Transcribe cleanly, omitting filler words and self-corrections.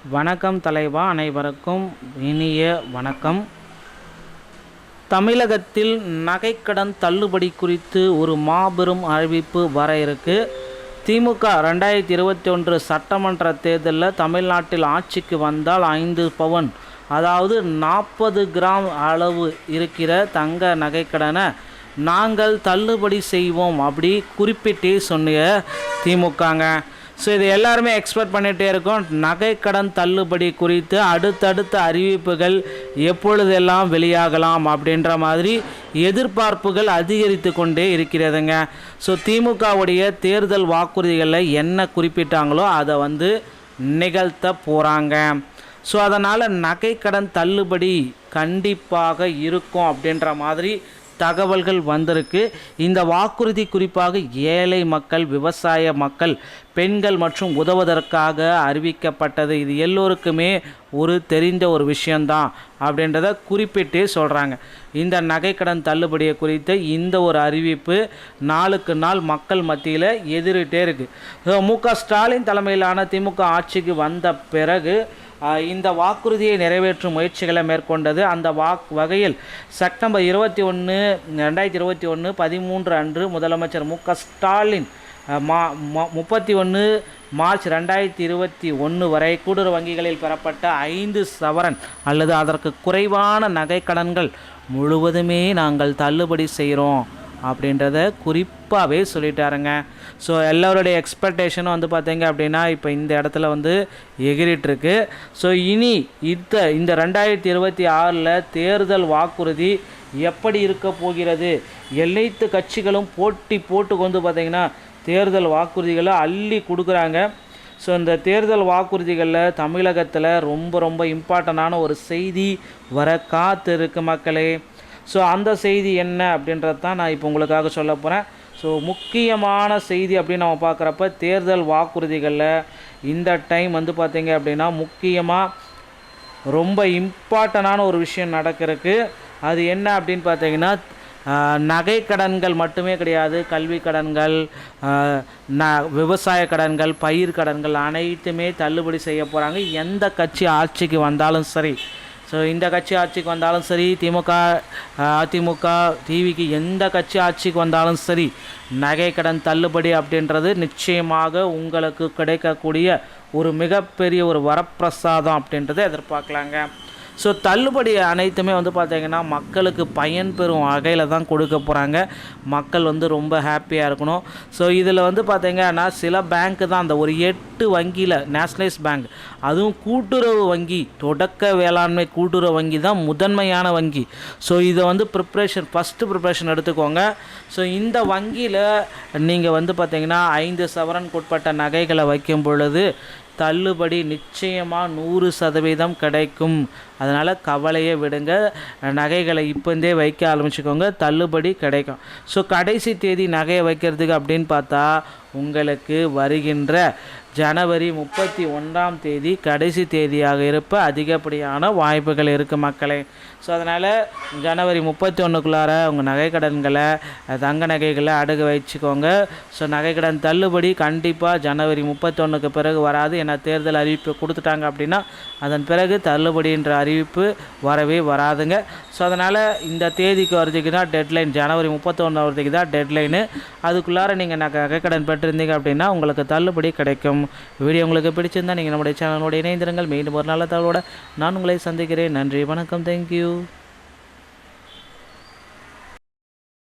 வணக்கம் தலைவா, அனைவருக்கும் இனிய வணக்கம். தமிழகத்தில் நகைக்கடன் தள்ளுபடி குறித்து ஒரு மாபெரும் அறிவிப்பு வர இருக்கு. திமுக 2021 சட்டமன்ற தேர்தலில் தமிழ்நாட்டில் ஆட்சிக்கு வந்தால் 5 பவுன், அதாவது 40 கிராம் அளவு இருக்கிற தங்க நகைக்கடனை நாங்கள் தள்ளுபடி செய்வோம் அப்படி குறிப்பிட்டே சொன்னிய திமுகங்க. ஸோ இது எல்லாருமே எக்ஸ்பெக்ட் பண்ணிகிட்டே இருக்கோம். நகைக்கடன் தள்ளுபடி குறித்து அடுத்தடுத்த அறிவிப்புகள் எப்பொழுதெல்லாம் வெளியாகலாம் அப்படின்ற மாதிரி எதிர்பார்ப்புகள் அதிகரித்து கொண்டே இருக்கிறதுங்க. ஸோ திமுகவுடைய தேர்தல் வாக்குறுதிகளில் என்ன குறிப்பிட்டாங்களோ அதை நிகழ்த்த போகிறாங்க. ஸோ அதனால் நகைக்கடன் தள்ளுபடி கண்டிப்பாக இருக்கும் அப்படின்ற மாதிரி தகவல்கள் வந்திருக்கு. இந்த வாக்குறுதி குறிப்பாக ஏழை மக்கள், விவசாய மக்கள், பெண்கள் மற்றும் உதவுவதற்காக அறிவிக்கப்பட்டது. இது எல்லோருக்குமே ஒரு தெரிந்த ஒரு விஷயந்தான் அப்படின்றத குறிப்பிட்டே சொல்கிறாங்க. இந்த நகைக்கடன் தள்ளுபடியை குறித்து இந்த ஒரு அறிவிப்பு நாளுக்கு நாள் மக்கள் மத்தியில் எதிரிட்டே இருக்குது. மு.க. ஸ்டாலின் தலைமையிலான திமுக ஆட்சிக்கு வந்த பிறகு இந்த வாக்குறுதியை நிறைவேற்றும் முயற்சிகளை மேற்கொண்டது. அந்த வகையில் செப்டம்பர் 21, 2021 13 அன்று முதலமைச்சர் மு.க. ஸ்டாலின் 31 மார்ச் 2021 வரை கூட்டுறவு வங்கிகளில் பெறப்பட்ட 5 சவரன் அல்லது அதற்கு குறைவான நகைக்கடன்கள் முழுவதுமே நாங்கள் தள்ளுபடி செய்கிறோம் அப்படின்றத குறிப்பாகவே சொல்லிட்டாருங்க. ஸோ எல்லோருடைய எக்ஸ்பெக்டேஷனும் பார்த்தீங்க அப்படின்னா இப்போ இந்த இடத்துல எகிரிட்டுருக்கு. ஸோ இனி இந்த 2026 தேர்தல் வாக்குறுதி எப்படி இருக்க போகிறது? அனைத்து கட்சிகளும் போட்டி போட்டு பார்த்திங்கன்னா தேர்தல் வாக்குறுதிகளை அள்ளி கொடுக்குறாங்க. ஸோ இந்த தேர்தல் வாக்குறுதிகளில் தமிழகத்தில் ரொம்ப இம்பார்ட்டண்டான ஒரு செய்தி வர காத்து இருக்கு மக்களே. ஸோ அந்த செய்தி என்ன அப்படின்றது தான் நான் இப்போ உங்களுக்காக சொல்ல போகிறேன். ஸோ முக்கியமான செய்தி அப்படின்னு நம்ம பார்க்குறப்ப தேர்தல் வாக்குறுதிகளில் இந்த டைம் பார்த்திங்க அப்படின்னா முக்கியமாக ரொம்ப இம்பார்ட்டண்டான ஒரு விஷயம் நடக்கிறதுக்கு. அது என்ன அப்படின்னு பார்த்தீங்கன்னா நகை கடன்கள் மட்டுமே கிடையாது, கல்வி கடன்கள், விவசாய கடன்கள், பயிர் கடன்கள் அனைத்துமே தள்ளுபடி செய்ய போகிறாங்க. எந்த கட்சி ஆட்சிக்கு வந்தாலும் சரி. ஸோ இந்த கட்சி ஆட்சிக்கு வந்தாலும் சரி, திமுக, அதிமுக, டிவிக்கு எந்த கட்சி ஆட்சிக்கு வந்தாலும் சரி, நகைக்கடன் தள்ளுபடி அப்படின்றது நிச்சயமாக உங்களுக்கு கிடைக்கக்கூடிய ஒரு மிகப்பெரிய ஒரு வரப்பிரசாதம் அப்படின்றத எதிர்பார்க்கலாங்க. ஸோ தள்ளுபடி அனைத்துமே பார்த்திங்கன்னா மக்களுக்கு பயன்பெறும் வகையில் தான் கொடுக்க போகிறாங்க. மக்கள் ரொம்ப ஹாப்பியாக இருக்கணும். ஸோ இதில் பார்த்திங்கன்னா சில பேங்க்கு தான் அந்த ஒரு 8 வங்கியில் நேஷ்னலைஸ் பேங்க், அதுவும் கூட்டுறவு வங்கி, தொடக்க வேளாண்மை கூட்டுறவு வங்கி தான் முதன்மையான வங்கி. ஸோ இதை ஃபஸ்ட்டு ப்ரிப்ரேஷன் எடுத்துக்கோங்க. ஸோ இந்த வங்கியில் நீங்கள் பார்த்திங்கன்னா 5 சவரனுக்கு உட்பட்ட நகைகளை வைக்கும் பொழுது தள்ளுபடி நிச்சயமாக 100% கிடைக்கும். அதனால் கவலையை விடுங்க. நகைகளை இப்போந்தே வைக்க ஆரம்பிச்சுக்கோங்க, தள்ளுபடி கிடைக்கும். ஸோ கடைசி தேதி நகையை வைக்கிறதுக்கு அப்படின்னு பார்த்தா உங்களுக்கு வருகின்ற ஜனவரி 31 கடைசி தேதியாக இருப்ப அதிகப்படியான வாய்ப்புகள் இருக்குது மக்களே. ஸோ அதனால் ஜனவரி 31க்குள்ளார உங்கள் நகைக்கடன்களை, தங்க நகைகளை அடகு வச்சுக்கோங்க. ஸோ நகைக்கடன் தள்ளுபடி கண்டிப்பாக ஜனவரி 31க்கு பிறகு வராது. ஏன்னா தேர்தல் அறிவிப்பு கொடுத்துட்டாங்க அப்படின்னா அதன் பிறகு தள்ளுபடின்ற அறிவிப்பு வரவே வராதுங்க. ஸோ அதனால் இந்த தேதிக்கு வரதுக்கு தான் டெட்லைன், ஜனவரி 31 வரதுக்கு தான் டெட்லைனு. அதுக்குள்ளார நீங்கள் நகைக்கடன் பெற்றிருந்தீங்க அப்படின்னா உங்களுக்கு தள்ளுபடி கிடைக்கும். வீடியோ உங்களுக்கு பிடிச்சிருந்தால் நீங்கள் நம்முடைய சேனலோட இணைந்திருங்கள். மீண்டும் ஒரு நல்ல தகவலோடு நான் உங்களை சந்திக்கிறேன். நன்றி, வணக்கம், தேங்க்யூ.